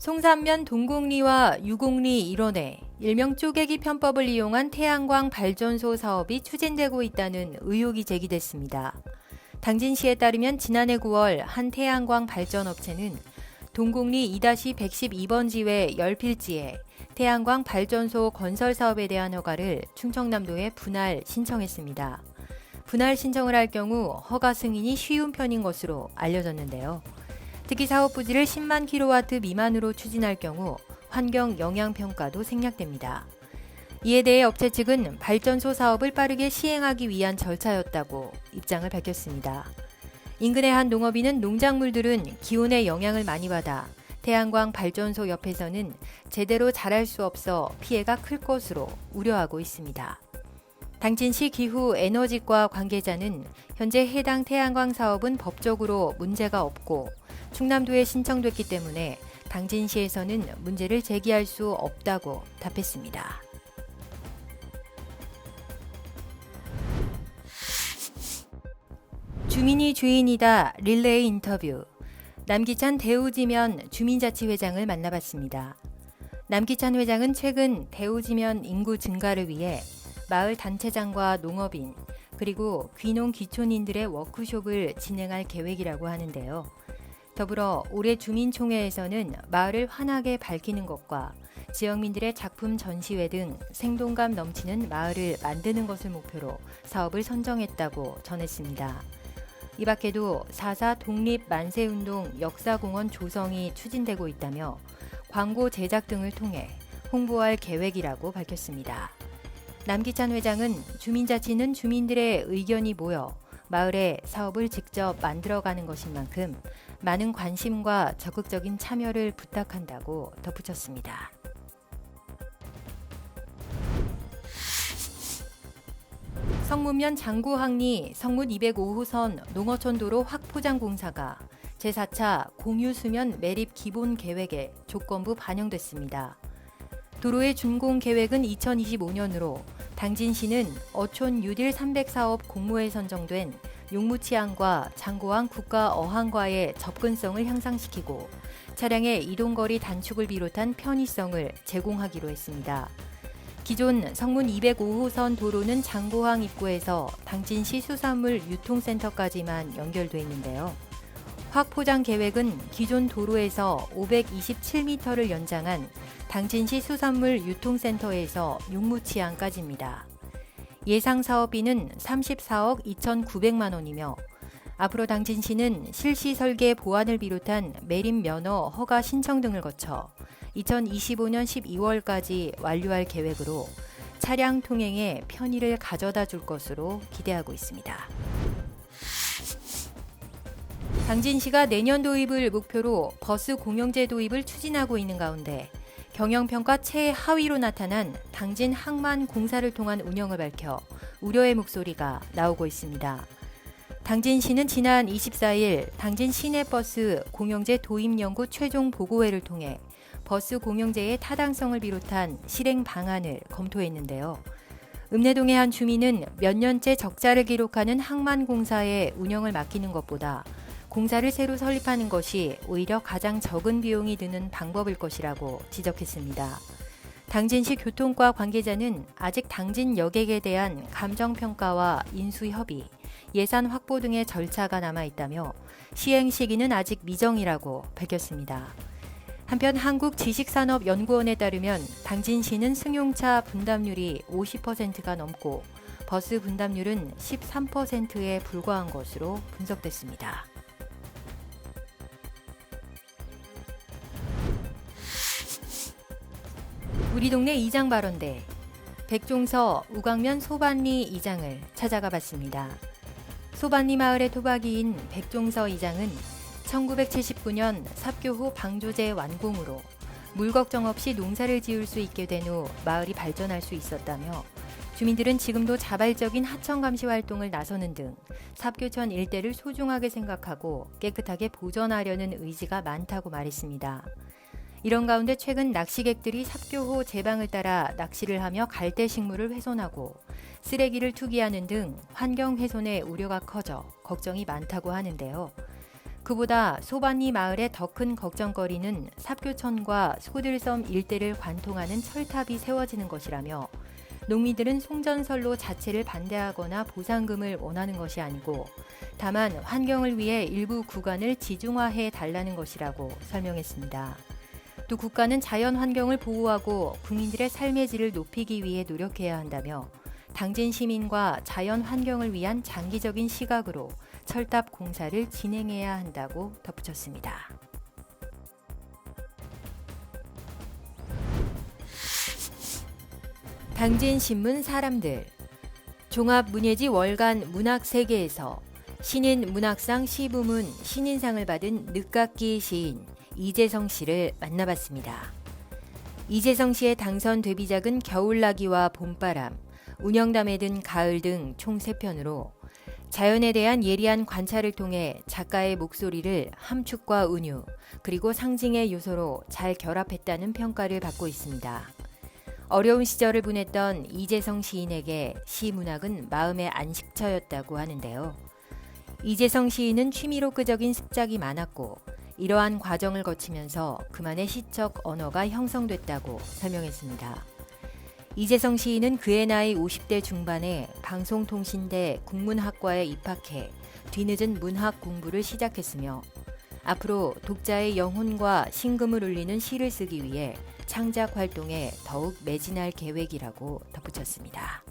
송산면 동곡리와 유곡리 일원에 일명 쪼개기 편법을 이용한 태양광 발전소 사업이 추진되고 있다는 의혹이 제기됐습니다. 당진시에 따르면 지난해 9월 한 태양광 발전업체는 동곡리 2-112번지회 열필지에 태양광 발전소 건설 사업에 대한 허가를 충청남도에 분할 신청했습니다. 분할 신청을 할 경우 허가 승인이 쉬운 편인 것으로 알려졌는데요. 특히 사업 부지를 10만 킬로와트 미만으로 추진할 경우 환경 영향 평가도 생략됩니다. 이에 대해 업체 측은 발전소 사업을 빠르게 시행하기 위한 절차였다고 입장을 밝혔습니다. 인근의 한 농업인은 농작물들은 기온의 영향을 많이 받아 태양광 발전소 옆에서는 제대로 자랄 수 없어 피해가 클 것으로 우려하고 있습니다. 당진시 기후에너지과 관계자는 현재 해당 태양광 사업은 법적으로 문제가 없고 충남도에 신청됐기 때문에 당진시에서는 문제를 제기할 수 없다고 답했습니다. 주민이 주인이다 릴레이 인터뷰. 남기찬 대우지면 주민자치회장을 만나봤습니다. 남기찬 회장은 최근 대우지면 인구 증가를 위해 마을 단체장과 농업인 그리고 귀농 귀촌인들의 워크숍을 진행할 계획이라고 하는데요. 더불어 올해 주민총회에서는 마을을 환하게 밝히는 것과 지역민들의 작품 전시회 등 생동감 넘치는 마을을 만드는 것을 목표로 사업을 선정했다고 전했습니다. 이 밖에도 4.4 독립만세운동 역사공원 조성이 추진되고 있다며 광고 제작 등을 통해 홍보할 계획이라고 밝혔습니다. 남기찬 회장은 주민자치는 주민들의 의견이 모여 마을에 사업을 직접 만들어가는 것인 만큼 많은 관심과 적극적인 참여를 부탁한다고 덧붙였습니다. 성문면 장구항리 성문 205호선 농어촌도로 확포장 공사가 제4차 공유수면 매립 기본 계획에 조건부 반영됐습니다. 도로의 준공 계획은 2025년으로 당진시는 어촌 뉴딜 300사업 공모에 선정된 용무치항과 장고항 국가어항과의 접근성을 향상시키고 차량의 이동거리 단축을 비롯한 편의성을 제공하기로 했습니다. 기존 성문 205호선 도로는 장고항 입구에서 당진시 수산물 유통센터까지만 연결돼 있는데요. 확포장 계획은 기존 도로에서 527m를 연장한 당진시 수산물 유통센터에서 용무치항까지입니다. 예상 사업비는 34억 2,900만 원이며 앞으로 당진시는 실시 설계 보완을 비롯한 매립 면허 허가 신청 등을 거쳐 2025년 12월까지 완료할 계획으로 차량 통행에 편의를 가져다 줄 것으로 기대하고 있습니다. 당진시가 내년 도입을 목표로 버스 공영제 도입을 추진하고 있는 가운데 경영평가 최하위로 나타난 당진 항만 공사를 통한 운영을 밝혀 우려의 목소리가 나오고 있습니다. 당진시는 지난 24일 당진 시내버스 공영제 도입 연구 최종 보고회를 통해 버스 공영제의 타당성을 비롯한 실행 방안을 검토했는데요. 읍내동의 한 주민은 몇 년째 적자를 기록하는 항만공사에 운영을 맡기는 것보다 공사를 새로 설립하는 것이 오히려 가장 적은 비용이 드는 방법일 것이라고 지적했습니다. 당진시 교통과 관계자는 아직 당진 여객에 대한 감정평가와 인수협의, 예산 확보 등의 절차가 남아있다며 시행 시기는 아직 미정이라고 밝혔습니다. 한편 한국지식산업연구원에 따르면 당진시는 승용차 분담률이 50%가 넘고 버스 분담률은 13%에 불과한 것으로 분석됐습니다. 우리 동네 이장 발언대 백종서 우광면 소반리 이장을 찾아가 봤습니다. 소반리 마을의 토박이인 백종서 이장은 1979년 삽교 후 방조제 완공으로 물 걱정 없이 농사를 지을 수 있게 된 후 마을이 발전할 수 있었다며 주민들은 지금도 자발적인 하청 감시 활동을 나서는 등 삽교천 일대를 소중하게 생각하고 깨끗하게 보존하려는 의지가 많다고 말했습니다. 이런 가운데 최근 낚시객들이 삽교 후 제방을 따라 낚시를 하며 갈대 식물을 훼손하고 쓰레기를 투기하는 등 환경 훼손의 우려가 커져 걱정이 많다고 하는데요. 그보다 소반리 마을의 더 큰 걱정거리는 삽교천과 소들섬 일대를 관통하는 철탑이 세워지는 것이라며 농민들은 송전선로 자체를 반대하거나 보상금을 원하는 것이 아니고 다만 환경을 위해 일부 구간을 지중화해 달라는 것이라고 설명했습니다. 또 국가는 자연 환경을 보호하고 국민들의 삶의 질을 높이기 위해 노력해야 한다며 당진 시민과 자연 환경을 위한 장기적인 시각으로 철탑 공사를 진행해야 한다고 덧붙였습니다. 당진신문 사람들 종합문예지 월간 문학세계에서 신인 문학상 시부문 신인상을 받은 늦깎이 시인 이재성 씨를 만나봤습니다. 이재성 씨의 당선 데뷔작은 겨울나기와 봄바람, 운영담에 든 가을 등 총 3편으로 자연에 대한 예리한 관찰을 통해 작가의 목소리를 함축과 은유, 그리고 상징의 요소로 잘 결합했다는 평가를 받고 있습니다. 어려운 시절을 보냈던 이재성 시인에게 시문학은 마음의 안식처였다고 하는데요. 이재성 시인은 취미로 끄적인 습작이 많았고 이러한 과정을 거치면서 그만의 시적 언어가 형성됐다고 설명했습니다. 이재성 시인은 그의 나이 50대 중반에 방송통신대 국문학과에 입학해 뒤늦은 문학 공부를 시작했으며 앞으로 독자의 영혼과 심금을 울리는 시를 쓰기 위해 창작 활동에 더욱 매진할 계획이라고 덧붙였습니다.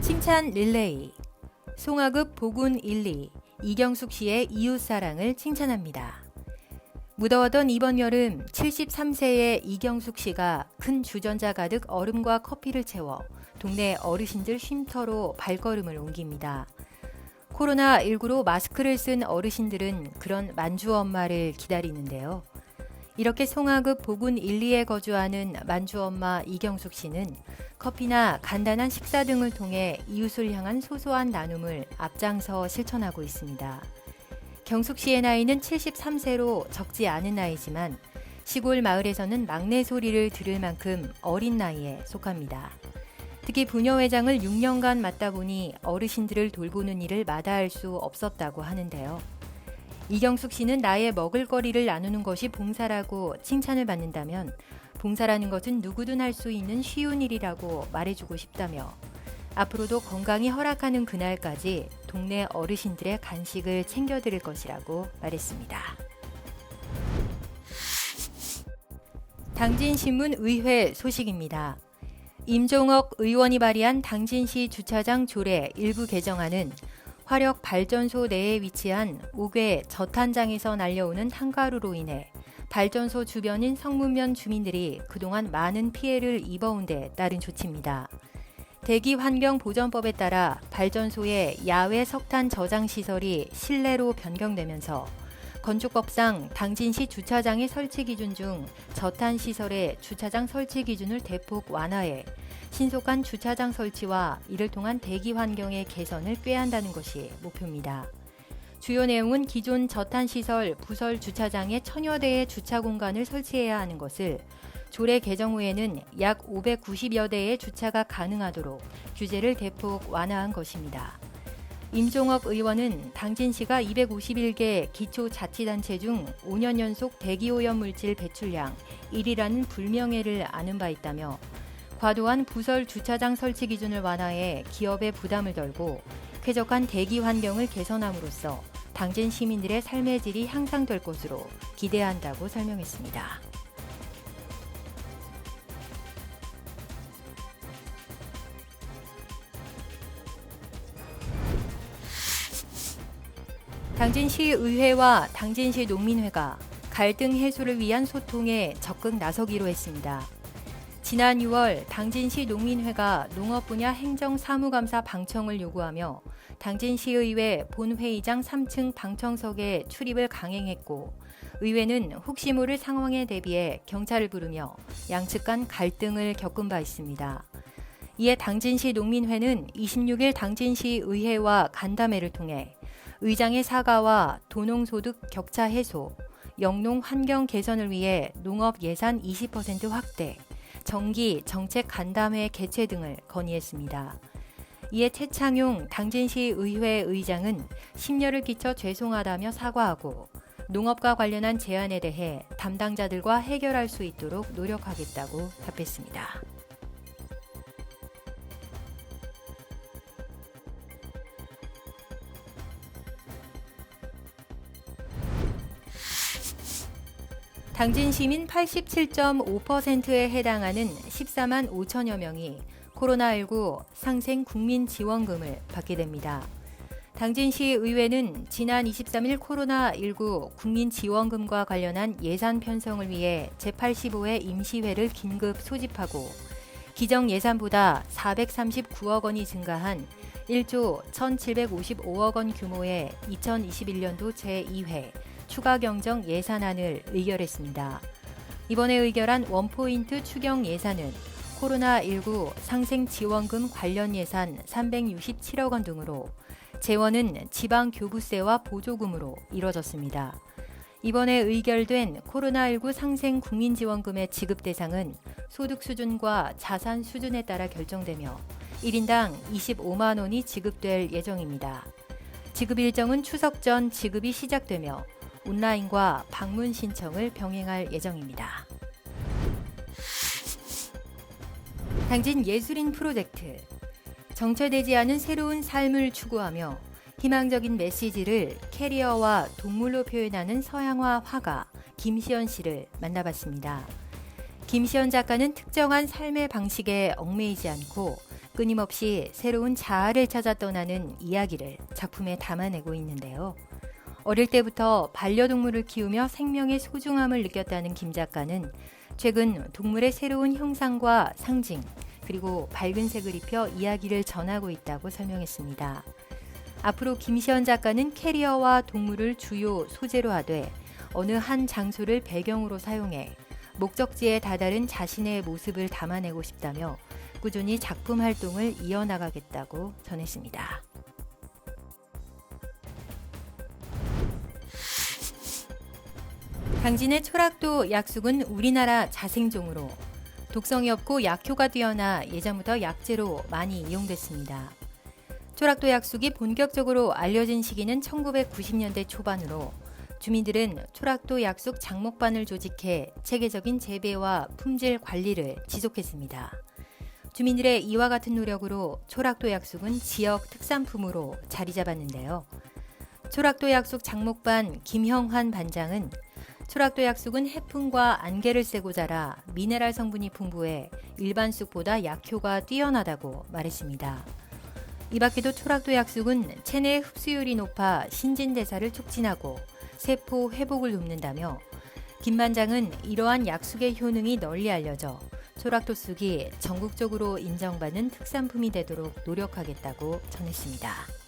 칭찬 릴레이 송하급 보군 1, 2 이경숙 씨의 이웃사랑을 칭찬합니다. 무더웠던 이번 여름 73세의 이경숙 씨가 큰 주전자 가득 얼음과 커피를 채워 동네 어르신들 쉼터로 발걸음을 옮깁니다. 코로나19로 마스크를 쓴 어르신들은 그런 만주 엄마를 기다리는데요. 이렇게 송하급 보군 1, 2에 거주하는 만주 엄마 이경숙 씨는 커피나 간단한 식사 등을 통해 이웃을 향한 소소한 나눔을 앞장서 실천하고 있습니다. 경숙 씨의 나이는 73세로 적지 않은 나이지만 시골 마을에서는 막내 소리를 들을 만큼 어린 나이에 속합니다. 특히 부녀회장을 6년간 맡다 보니 어르신들을 돌보는 일을 마다할 수 없었다고 하는데요. 이경숙 씨는 나의 먹을거리를 나누는 것이 봉사라고 칭찬을 받는다면 봉사라는 것은 누구든 할 수 있는 쉬운 일이라고 말해주고 싶다며 앞으로도 건강이 허락하는 그날까지 동네 어르신들의 간식을 챙겨드릴 것이라고 말했습니다. 당진신문 의회 소식입니다. 임종억 의원이 발의한 당진시 주차장 조례 일부 개정안은 화력 발전소 내에 위치한 5개 저탄장에서 날려오는 탄가루로 인해 발전소 주변인 성문면 주민들이 그동안 많은 피해를 입어온 데 따른 조치입니다. 대기환경보전법에 따라 발전소의 야외 석탄 저장 시설이 실내로 변경되면서 건축법상 당진시 주차장의 설치 기준 중 저탄 시설의 주차장 설치 기준을 대폭 완화해 신속한 주차장 설치와 이를 통한 대기 환경의 개선을 꾀한다는 것이 목표입니다. 주요 내용은 기존 저탄 시설 부설 주차장에 1000여 대의 주차 공간을 설치해야 하는 것을 조례 개정 후에는 약 590여 대의 주차가 가능하도록 규제를 대폭 완화한 것입니다. 임종억 의원은 당진시가 251개 기초자치단체 중 5년 연속 대기오염 물질 배출량 1위라는 불명예를 아는 바 있다며 과도한 부설 주차장 설치 기준을 완화해 기업의 부담을 덜고 쾌적한 대기 환경을 개선함으로써 당진 시민들의 삶의 질이 향상될 것으로 기대한다고 설명했습니다. 당진시의회와 당진시 농민회가 갈등 해소를 위한 소통에 적극 나서기로 했습니다. 지난 6월 당진시 농민회가 농업 분야 행정사무감사 방청을 요구하며 당진시의회 본회의장 3층 방청석에 출입을 강행했고 의회는 혹시 모를 상황에 대비해 경찰을 부르며 양측 간 갈등을 겪은 바 있습니다. 이에 당진시 농민회는 26일 당진시의회와 간담회를 통해 의장의 사과와 도농소득 격차 해소, 영농 환경 개선을 위해 농업 예산 20% 확대, 정기 정책 간담회 개최 등을 건의했습니다. 이에 최창용 당진시 의회 의장은 심려를 끼쳐 죄송하다며 사과하고 농업과 관련한 제안에 대해 담당자들과 해결할 수 있도록 노력하겠다고 답했습니다. 당진 시민 87.5%에 해당하는 14만 5천여 명이 코로나19 상생 국민 지원금을 받게 됩니다. 당진시 의회는 지난 23일 코로나19 국민 지원금과 관련한 예산 편성을 위해 제85회 임시회를 긴급 소집하고 기정 예산보다 439억 원이 증가한 1조 1,755억 원 규모의 2021년도 제2회 추가 경정 예산안을 의결했습니다. 이번에 의결한 원포인트 추경 예산은 코로나19 상생 지원금 관련 예산 367억 원 등으로 재원은 지방교부세와 보조금으로 이뤄졌습니다. 이번에 의결된 코로나19 상생 국민지원금의 지급 대상은 소득 수준과 자산 수준에 따라 결정되며 1인당 25만 원이 지급될 예정입니다. 지급 일정은 추석 전 지급이 시작되며 온라인과 방문 신청을 병행할 예정입니다. 당진 예술인 프로젝트. 정체되지 않은 새로운 삶을 추구하며 희망적인 메시지를 캐리어와 동물로 표현하는 서양화 화가 김시연 씨를 만나봤습니다. 김시연 작가는 특정한 삶의 방식에 얽매이지 않고 끊임없이 새로운 자아를 찾아 떠나는 이야기를 작품에 담아내고 있는데요. 어릴 때부터 반려동물을 키우며 생명의 소중함을 느꼈다는 김 작가는 최근 동물의 새로운 형상과 상징, 그리고 밝은 색을 입혀 이야기를 전하고 있다고 설명했습니다. 앞으로 김시연 작가는 캐리어와 동물을 주요 소재로 하되 어느 한 장소를 배경으로 사용해 목적지에 다다른 자신의 모습을 담아내고 싶다며 꾸준히 작품 활동을 이어나가겠다고 전했습니다. 당진의 초락도 약숙은 우리나라 자생종으로 독성이 없고 약효가 뛰어나 예전부터 약재로 많이 이용됐습니다. 초락도 약숙이 본격적으로 알려진 시기는 1990년대 초반으로 주민들은 초락도 약숙 장목반을 조직해 체계적인 재배와 품질 관리를 지속했습니다. 주민들의 이와 같은 노력으로 초락도 약숙은 지역 특산품으로 자리 잡았는데요. 초락도 약숙 장목반 김형환 반장은 초락도 약숙은 해풍과 안개를 쐬고 자라 미네랄 성분이 풍부해 일반 쑥보다 약효가 뛰어나다고 말했습니다. 이 밖에도 초락도 약숙은 체내 흡수율이 높아 신진대사를 촉진하고 세포 회복을 돕는다며 김 반장은 이러한 약숙의 효능이 널리 알려져 초락도 쑥이 전국적으로 인정받는 특산품이 되도록 노력하겠다고 전했습니다.